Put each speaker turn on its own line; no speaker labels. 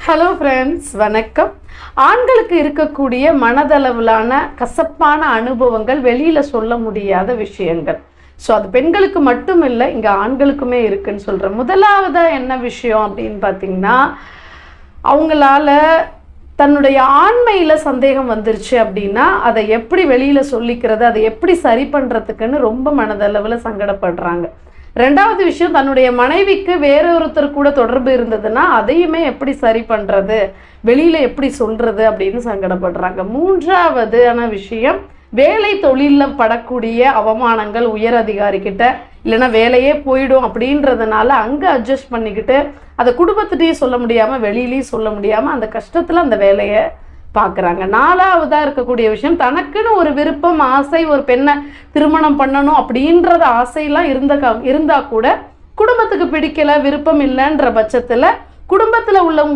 Hello friends, வணக்கம். ஆண்களுக்கு இருக்கக்கூடிய மனதளவிலான கசப்பான அனுபவங்கள் வெளியில் சொல்ல முடியாத விஷயங்கள். ஸோ அது பெண்களுக்கு மட்டும் இல்லை, இங்கே ஆண்களுக்குமே இருக்குன்னு சொல்கிறேன். முதலாவதாக என்ன விஷயம் அப்படின்னு பார்த்தீங்கன்னா, அவங்களால தன்னுடைய ஆண்மையில் சந்தேகம் வந்துருச்சு அப்படின்னா அதை எப்படி வெளியில் சொல்லிக்கிறது, அதை எப்படி சரி பண்ணுறதுக்குன்னு ரொம்ப மனதளவில் சங்கடப்படுறாங்க. ரெண்டாவது விஷயம், தன்னுடைய மனைவிக்கு வேறொருத்தர் கூட தொடர்பு இருந்ததுன்னா அதையுமே எப்படி சரி பண்ணுறது, வெளியில் எப்படி சொல்கிறது அப்படின்னு சங்கடப்படுறாங்க. மூன்றாவதான விஷயம், வேலை தொழிலில் படக்கூடிய அவமானங்கள் உயர் அதிகாரிக்கிட்ட, இல்லைன்னா வேலையே போயிடும் அப்படின்றதுனால அங்கே அட்ஜஸ்ட் பண்ணிக்கிட்டு அதை குடும்பத்திட்டையும் சொல்ல முடியாமல் வெளியிலையும் சொல்ல முடியாமல் அந்த கஷ்டத்தில் அந்த வேலையை பார்க்குறாங்க. நாலாவதாக இருக்கக்கூடிய விஷயம், தனக்குன்னு ஒரு விருப்பம் ஆசை, ஒரு பெண்ணை திருமணம் பண்ணணும் அப்படின்றது ஆசையெல்லாம் இருந்தால் கூட குடும்பத்துக்கு பிடிக்கலை, விருப்பம் இல்லைன்ற பட்சத்தில் குடும்பத்தில் உள்ளவங்க